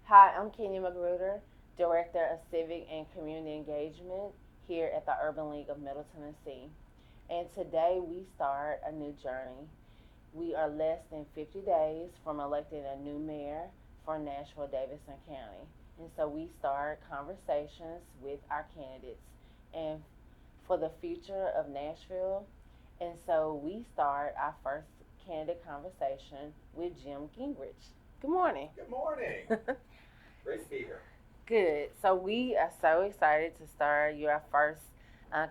Hi, I'm Kenya Magruder, Director of Civic and Community Engagement here at the Urban League of Middle Tennessee. And today we start a new journey. We are less than 50 days from electing a new mayor for Nashville Davidson County. And so we start conversations with our candidates and for the future of Nashville. And so we start our first candidate conversation with Jim Gingrich. Good morning. Good morning. Great to be here. Good. So we are so excited to start. You're our first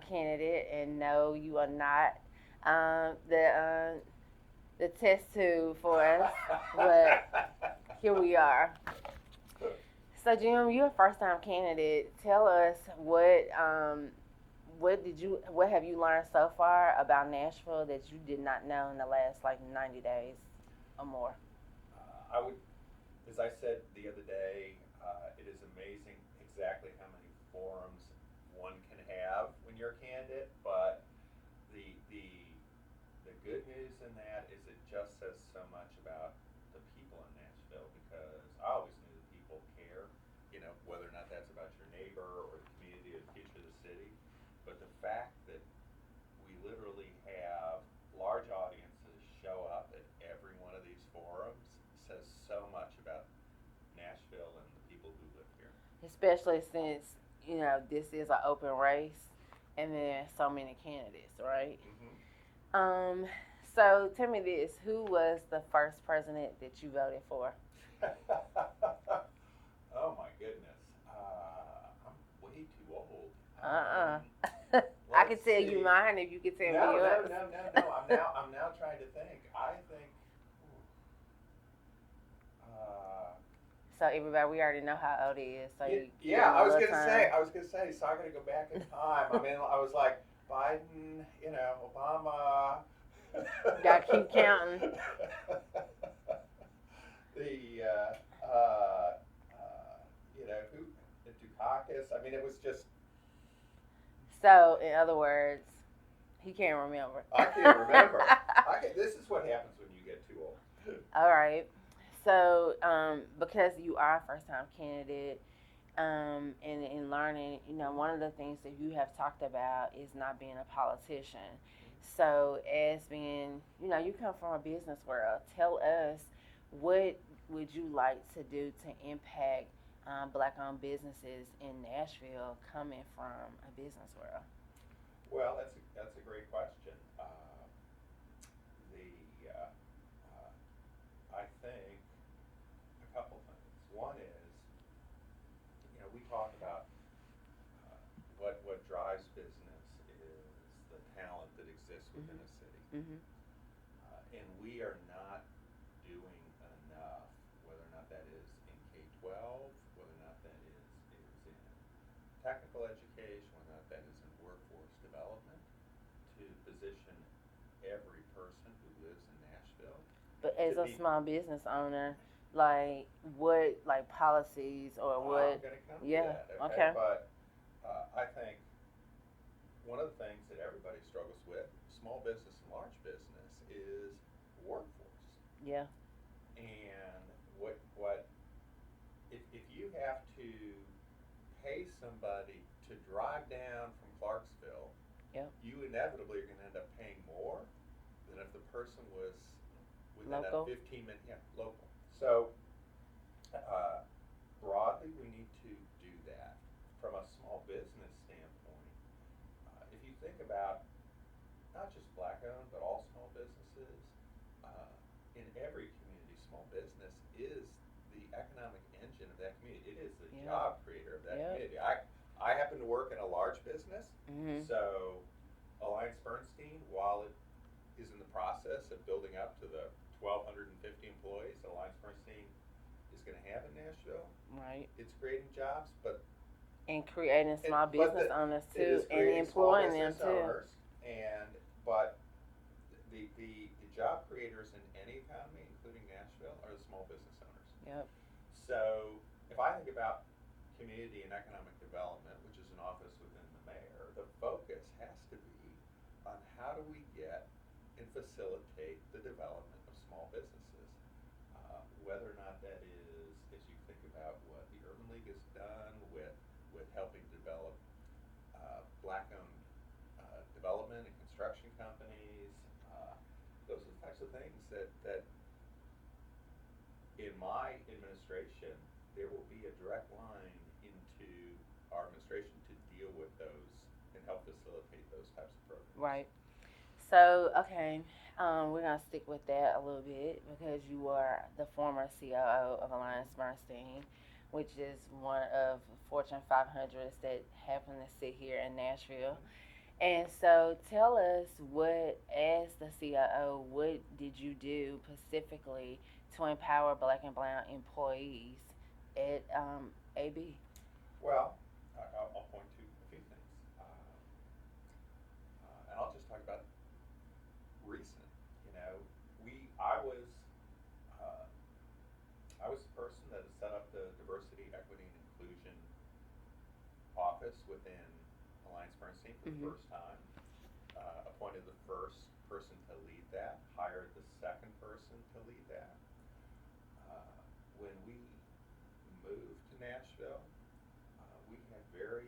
candidate, and no, you are not the test tube for us, but here we are. So Jim, you're a first time candidate. Tell us what have you learned so far about Nashville that you did not know in the last like 90 days or more? I would, as I said the other day, it is amazing exactly how many forums one can have when you're a candidate. But the the the good news in that is it just says so much about the people in Nashville because I always knew that people care. Whether or not that's about your neighbor or the community or the future of the city. But the fact that we literally have large audiences show up at every one of these forums says so much about Nashville and the people who live here. Especially since this is an open race, and there's so many candidates, right? Um, so tell me this: who was the first president that you voted for? Oh my goodness, I'm way too old. I can Let's tell you see. mine if you can tell No, me no, yours. no, no, no. I'm now trying to think. I think. Uh, So everybody, we already know how old he is. So you give yeah, him a little time. I was gonna say. So I got to go back in time. I mean, I was like Biden, Obama. Gotta keep counting. the uh, who the Dukakis. I mean, it was just. So in other words, he can't remember. I can't remember. This is what happens when you get too old. All right. So because you are a first time candidate, and in learning, one of the things that you have talked about is not being a politician. So, as being, you come from a business world, tell us what would you like to do to impact black owned businesses in Nashville coming from a business world? Well, that's a great question. The I think a couple things. One is, we talk about what drives business is the talent that exists within Mm-hmm. a city, Mm-hmm. and we are not doing enough. Whether or not that is in K-12, whether or not that is in technical education, whether or not that is in workforce development, to position every person who lives in Nashville But to as a be. small business owner, like what, like policies or I'm what? going to come to Yeah. that, okay? Okay. But I think one of the things that everybody struggles with, small business and large business, is workforce. Yeah. And what if you have to pay somebody to drive down from Clarksville, Yep. you inevitably are going to end up paying more than if the person was within a Local. 15-minute, yeah, local. So uh, broadly, we need to do that. From a small business standpoint, if you think about not just black owned, but all small businesses, uh, in every community, small business is the economic engine of that community. It is the Yeah. job creator of that Yep. community. I happen to work in a large business, Mm-hmm. so Alliance Bernstein, while it is in the process of building up to the 1,250 employees Alliance Bernstein is going to have in Nashville, Right. it's creating jobs, but And creating small business owners it too, is and creating small employing them business too. owners, and but the job creators in any economy, including Nashville, are the small business owners. Yep. So if I think about community and economic development, which is an office within the mayor, the focus has to be on how do we get and facilitate the development of small businesses, whether or not that is, as you think about what types of things that in my administration, there will be a direct line into our administration to deal with those and help facilitate those types of programs. Right. So, okay, we're gonna stick with that a little bit because you are the former COO of Alliance Bernstein, which is one of Fortune 500s that happen to sit here in Nashville. And so, tell us what, as the COO, what did you do specifically to empower Black and Brown employees at AB? Well, I'll point to a few things, and I'll just talk about recent. You know, we uh, I was the person that has set up the diversity, equity, and inclusion office within Alliance Bernstein for the Mm-hmm. first time. Appointed the first person to lead that. Hired the second person to lead that. When we moved to Nashville, we had very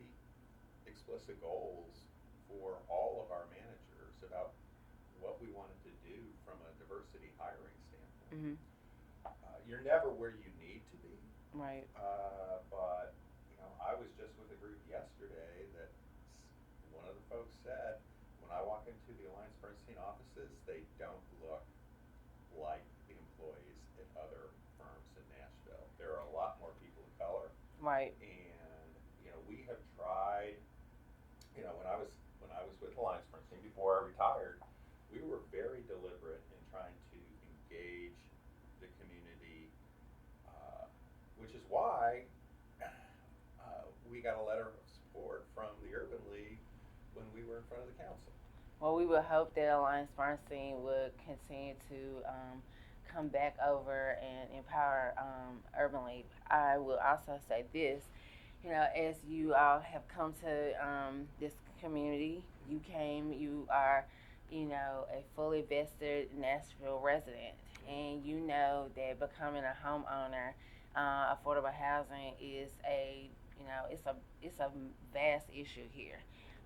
explicit goals for all of our managers about what we wanted to do from a diversity hiring standpoint. Mm-hmm. You're never where you need to be, Right. but I was just with a group yesterday that one of the folks said, when I walk into the Alliance Bernstein offices, they don't look like the employees at other firms in Nashville. There are a lot more people of color, Right. and we have tried. When I was with Alliance Bernstein before I retired, we were very deliberate in trying to engage the community, which is why we got a letter of support from the Urban League when we were in front of the council. Well, we would hope that Alliance Bernstein would continue to come back over and empower Urban League. I will also say this, as you all have come to this community, you are, a fully vested Nashville resident, and you know that becoming a homeowner, affordable housing is it's a vast issue here.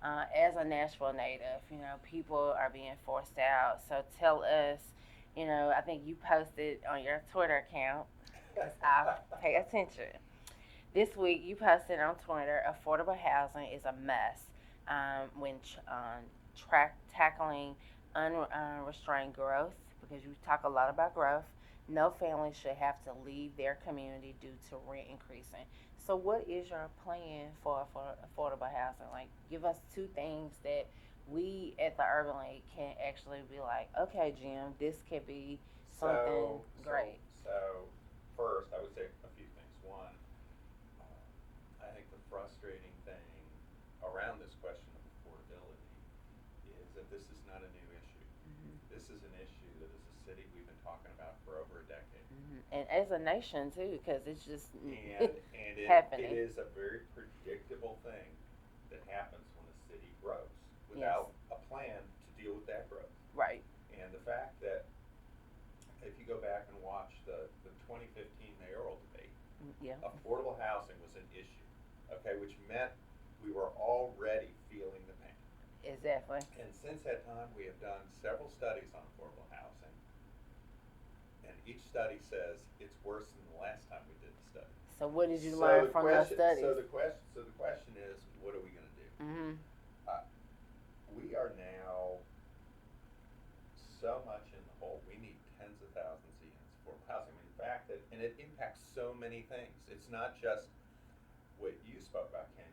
As a Nashville native, people are being forced out. So tell us, I think you posted on your Twitter account, because I pay attention. This week, you posted on Twitter, affordable housing is a mess when tackling unrestrained growth, because you talk a lot about growth. No family should have to leave their community due to rent increasing. So, what is your plan for affordable housing? Like, give us two things that we at the Urban League can actually be like, okay, Jim, this could be something So, so, great. so, first, I would say a few things. One, I think the frustrating thing around this question of affordability is that this is not a new issue. Mm-hmm. This is an issue that as a city we've been talking about for over a decade. Mm-hmm. And as a nation too, because it's just And it happening. is a very predictable thing that happens when a city grows Yes. without a plan to deal with that growth. Right. And the fact that if you go back and watch the 2015 mayoral debate, Yeah. affordable housing was an issue, okay, which meant we were already feeling the pain. Exactly. And since that time, we have done several studies on affordable housing, and each study says it's worse than the last time we did the study. So what did you So learn the from those question, studies? so the question is, what are we going to do? Mm-hmm. We are now so much in the hole. We need tens of thousands of units for housing. I mean, the fact that, and it impacts so many things. It's not just what you spoke about, Kenya.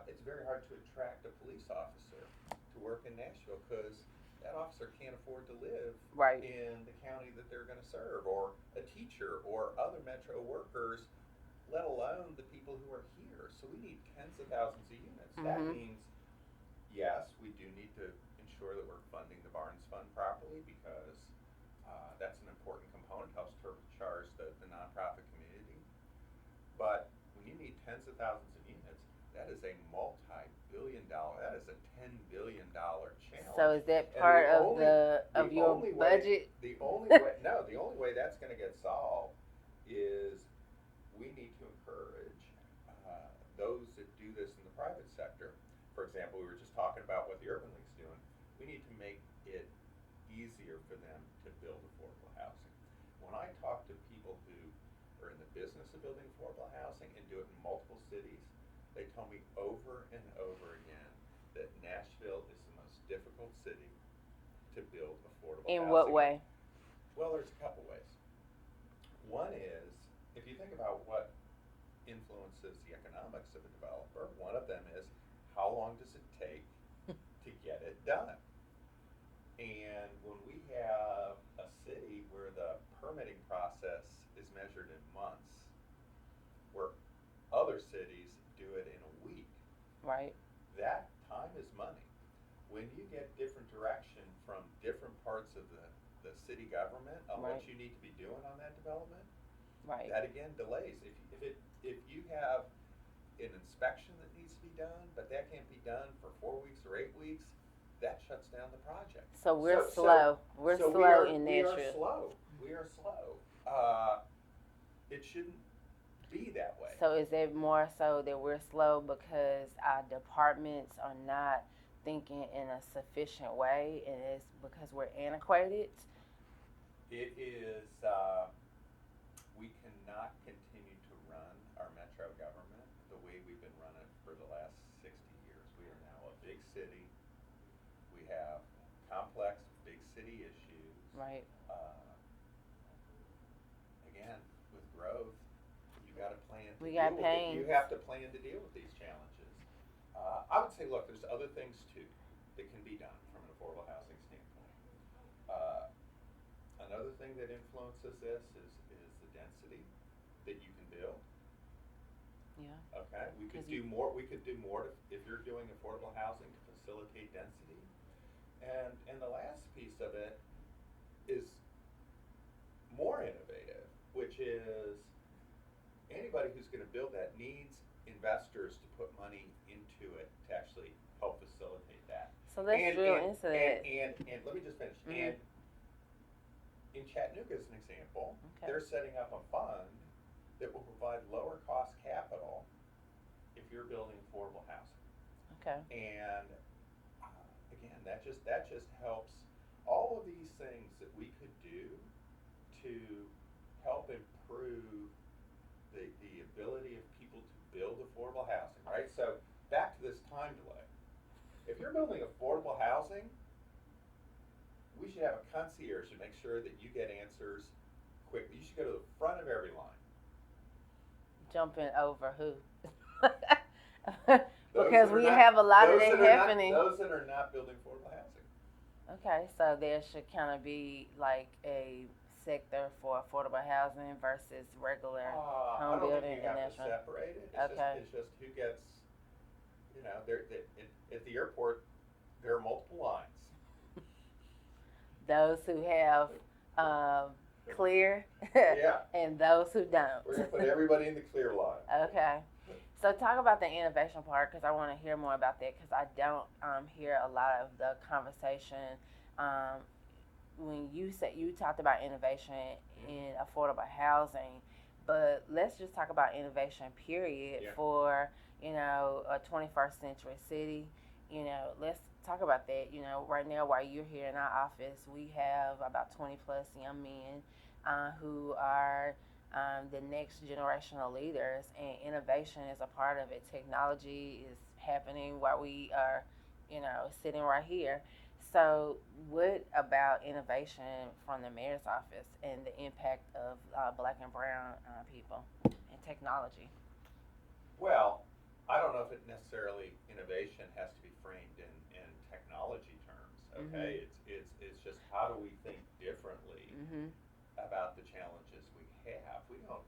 It's very hard to attract a police officer to work in Nashville because that officer can't afford to live Right. in the county that they're going to serve, or a teacher, or other metro workers, let alone the people who are here. So we need tens of thousands of units. That Mm-hmm. means, yes, we do need to ensure that we're funding the Barnes Fund properly because that's an important component, helps turbocharge the nonprofit community. But when you need tens of thousands of units, that is a multi-billion-dollar, that is a $10 billion challenge. So is that And part the of only, of the your only budget? way, the only way, no, the only way that's going to get solved is we need to encourage those that do this in the private sector. For example, we were just talking about what the Urban League's doing. We need to make it easier for them to build affordable housing. When I talk to people who are in the business of building affordable housing and do it in multiple cities, they tell me over and over again that Nashville is the most difficult city to build affordable In what housing in. way? Well, there's a couple ways. One is, if you think about what influences the economics of a developer, one of them is how long does it take to get it done? And when we have a city where the permitting process is measured in months, where other cities do it in a week, Right. that time is money. When you get different direction from different parts of the city government on Right. what you need to be doing on that development, Right. that again delays. If you have an inspection that needs to be done, but that can't be done for 4 weeks or 8 weeks, that shuts down the project. So we're So slow. We're so slow in we are Nashville. slow. We are slow. It shouldn't be that way. So is it more so that we're slow because our departments are not thinking in a sufficient way, and it's because we're antiquated? It is. We cannot continue to run our metro government the way we've been running for the last 60 years. We are now a big city. We have complex big city issues. Right. Again, with growth, you got to plan to We deal got with it. You pains. have to plan to deal with these challenges. I would say, look, there's other things too that can be done from an affordable housing standpoint. Another thing that influences this is the density that you can build. Yeah. Okay, we could 'Cause do more. We could do more if you're doing affordable housing to facilitate density. And the last piece of it is more innovative, which is anybody who's going to build that needs investors to put money into it to actually help facilitate that. So let's drill into that. And let me just finish. Mhm. And in Chattanooga, as an example, Okay. they're setting up a fund that will provide lower cost capital if you're building affordable housing. Okay. And again, that just helps all of these things that we could do to help improve the ability of people to build affordable housing, right? So back to this time delay. If you're building affordable housing, we should have a concierge to make sure that you get answers quickly. You should go to the front of every line. Jumping over who? Those Because that are we not- have a lot of those that that are not- happening. Those that are not building affordable housing. Okay, so there should kind of be like a sector for affordable housing versus regular I home don't building think you and have to national. separate it. Okay. It's just who gets, at the airport, there are multiple lines. Those who have clear Yeah. and those who don't. We're going to put everybody in the clear line. Okay. So talk about the innovation part because I want to hear more about that because I don't hear a lot of the conversation. When you talked about innovation in affordable housing, but let's just talk about innovation period Yeah. for a 21st century city. Let's talk about that. Right now while you're here in our office, we have about 20 plus young men who are the next generation of leaders, and innovation is a part of it. Technology is happening while we are, sitting right here. So, what about innovation from the mayor's office and the impact of black and brown people and technology? Well, I don't know if it necessarily innovation has to be framed in technology terms. Okay, it's just how do we think differently Mm-hmm. about the challenges we have. We don't.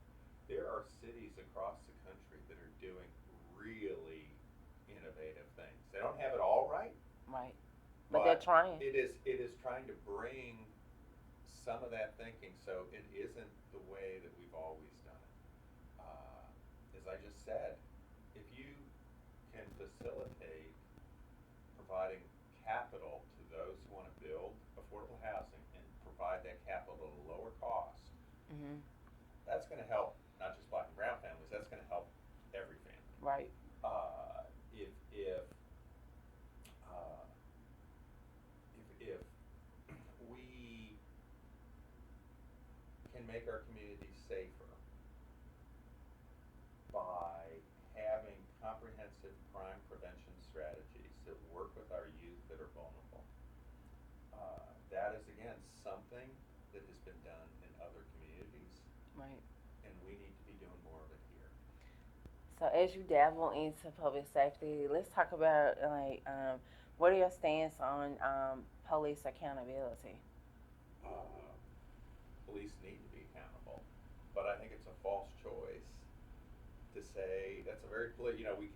There are cities across the country that are doing really innovative things. They don't have it all right, Right. But they're trying. It is trying to bring some of that thinking, so it isn't the way that we've always done it. As I just said, if you can facilitate providing capital to those who want to build affordable housing and provide that capital at a lower cost, Mm-hmm. that's going to help not just black and brown families. That's going to help every family. Right. If we make our communities safer by having comprehensive crime prevention strategies that work with our youth that are vulnerable. That is, again, something that has been done in other communities, Right. and we need to be doing more of it here. So as you dabble into public safety, let's talk about what are your stance on police accountability? Uh, Police need to be accountable, but I think it's a false choice to say that's a very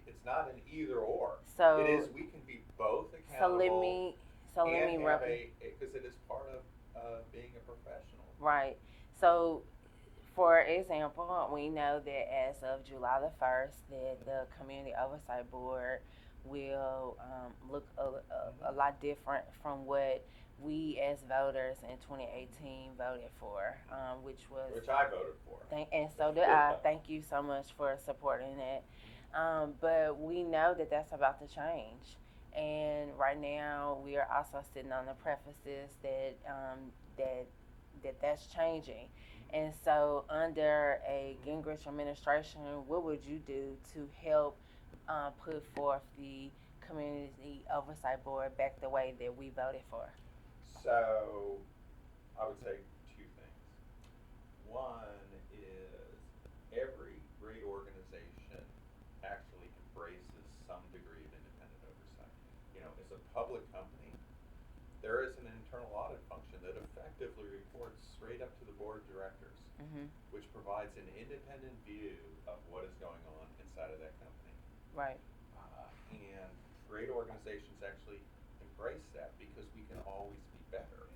it's not an either or. It So is we can be both so let accountable me so let and me have rep- because it is part of being a professional. right. So for example, we know that as of July the 1st, that the Community Oversight Board will look a lot different from what we as voters in 2018 voted for, Which I voted for. And so did I. Thank you so much for supporting that. But we know that that's about to change. And right now, we are also sitting on the prefaces that's changing. And so, under a Gingrich administration, what would you do to help put forth the Community Oversight Board back the way that we voted for? So I would say two things. One is every great organization actually embraces some degree of independent oversight. As a public company, there is an internal audit function that effectively reports straight up to the board of directors, which provides an independent view of what is going on inside of that company. Right. And great organizations actually embrace that because we can always be better.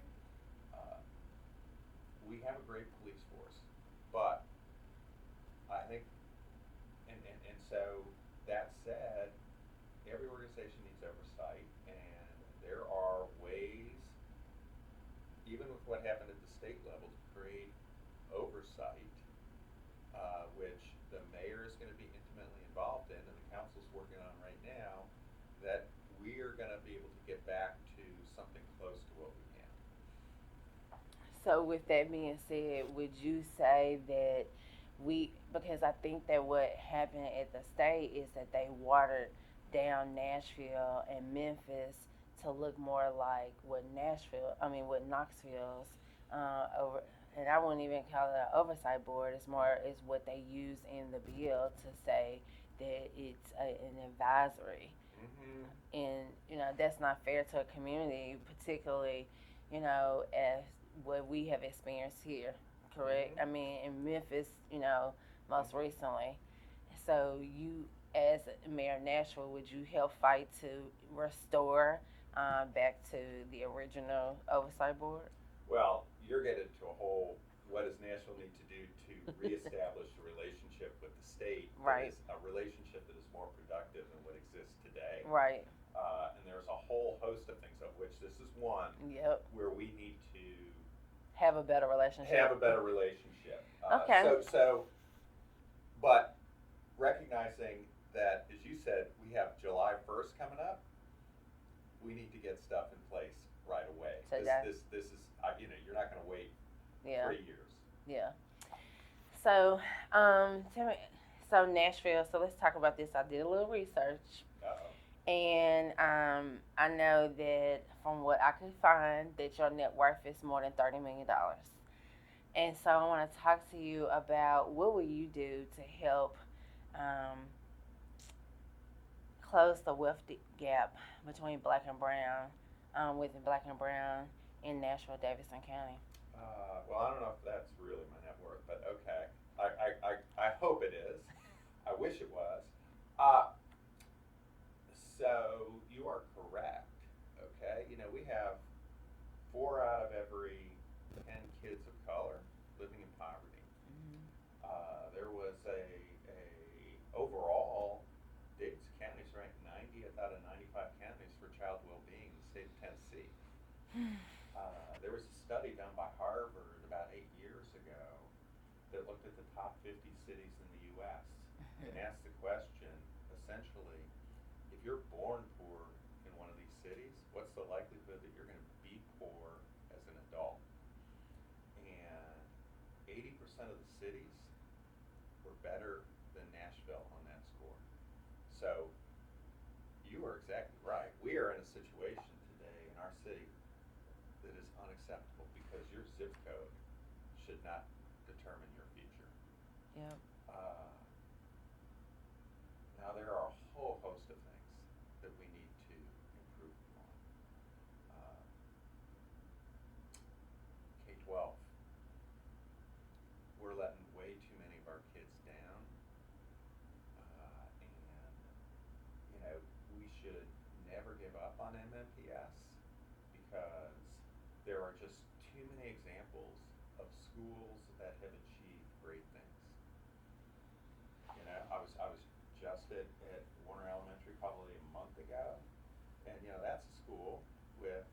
We have a great police force, but I think, and so that said, every organization needs oversight, and there are ways, even with what happened at the state level, to create oversight, which the mayor is going to be intimately involved in, and the council's working on right now, that we are going to be able to get back to something close to what we can. So, with that being said, would you say that because I think that what happened at the state is that they watered down Nashville and Memphis to look more like what Knoxville's over, and I wouldn't even call it an oversight board. It's more is what they use in the bill to say that it's an advisory, and that's not fair to a community, particularly as what we have experienced here. Correct. I mean, in Memphis, most recently. So you, as mayor of Nashville, would you help fight to restore back to the original oversight board? Well, you're getting to a whole, what does Nashville need to do to reestablish a relationship with the state? Right. That is a relationship that is more productive than what exists today. Right. And there's a whole host of things, of which this is one. Yep. Where we need to have a better relationship. Okay. But recognizing that, as you said, we have July 1st coming up, we need to get stuff in place right away. This is, you're not going to wait 3 years. Yeah. So, tell me, so Nashville, so let's talk about this. I did a little research. Uh-oh. And I know that from what I could find, that your net worth is more than $30 million. And so I want to talk to you about what will you do to help close the wealth gap between black and brown, within black and brown in Nashville, Davidson County. Well, I don't know if that's really my net worth, but okay. I hope it is. I wish it was. So you are correct. Okay, we have 4 out of every 10 kids of color living in poverty. There was a overall, Davidson County is ranked 90th out of 95 counties for child well-being in the state of Tennessee. There was a study done by Harvard about 8 years ago that looked at the top 50 cities in the U.S. and asked the question, essentially, if you're born poor in one of these cities, what's the likelihood that you're going to be poor as an adult? And 80% of the cities were better than Nashville on that score. So you are exactly right. We are in a situation today in our city that is unacceptable because your zip code should not determine your future. Yep. Now there are a whole host of things that we need to improve on. K-12, we're letting way too many of our kids down, and we should never give up on MMPS because there are just too many examples of schools that have achieved great things. I was just at Warner Elementary probably a month ago, and that's a school with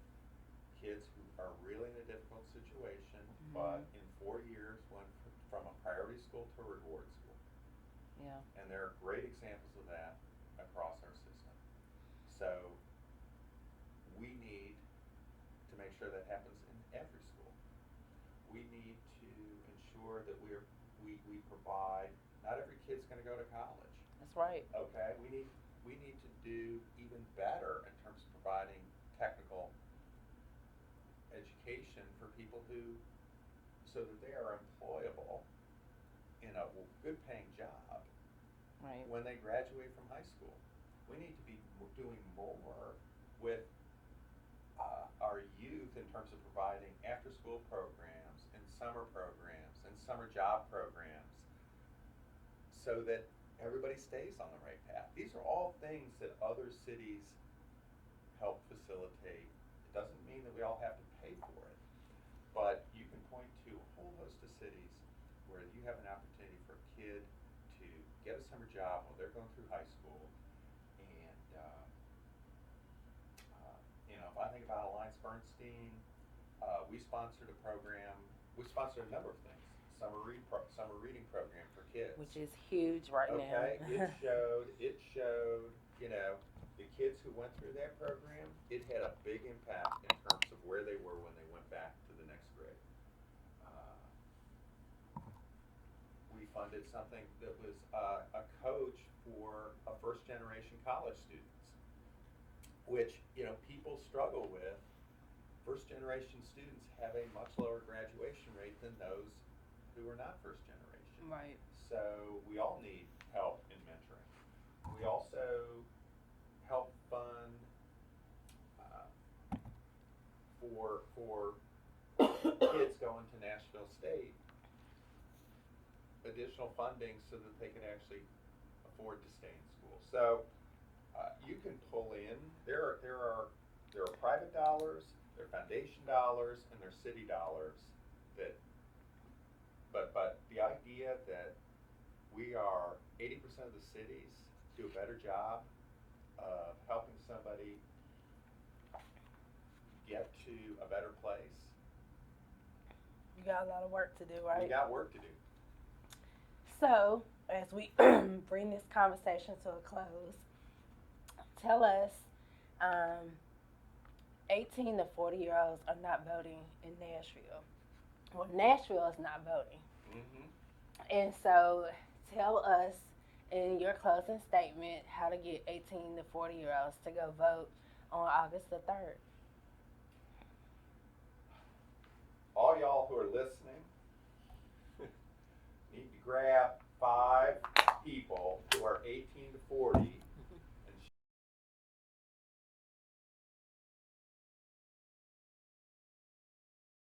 kids who are really in a difficult situation, but in 4 years went from a priority school to a reward school. Yeah. And there are great examples of that across our system. So we need to make sure that happens in every school. We need to ensure that we provide. Not every kid's going to go to college. That's right. Okay, we need to do even better in terms of providing technical education for people so that they are employable in a good paying job Right. when they graduate from high school. We need to be doing more with our youth in terms of providing after school programs and summer job programs so that everybody stays on the right path. These are all things that other cities help facilitate. It doesn't mean that we all have to pay for it, but you can point to a whole host of cities where you have an opportunity for a kid to get a summer job while they're going through high school. And if I think about Alliance Bernstein, we sponsored a program. We sponsored a number of things. Summer reading program for kids, Which is huge right now. Okay, it showed, the kids who went through that program, it had a big impact in terms of where they were when they went back to the next grade. We funded something that was a coach for a first generation college students, which, people struggle with. First generation students have a much lower graduation rate than those who are not first generation. Right. So we all need help in mentoring. We also help fund for kids going to Nashville State additional funding so that they can actually afford to stay in school. So you can pull in. There are private dollars, there are foundation dollars, and there are city dollars that. But the idea that we are 80% of the cities do a better job of helping somebody get to a better place. You got a lot of work to do, right? We got work to do. So, as we bring this conversation to a close, tell us 18 to 40-year-olds are not voting in Nashville. Well, Nashville is not voting. Mm-hmm. And so tell us in your closing statement how to get 18 to 40-year-olds to go vote on August the 3rd. All y'all who are listening need to grab 5 people who are 18 to 40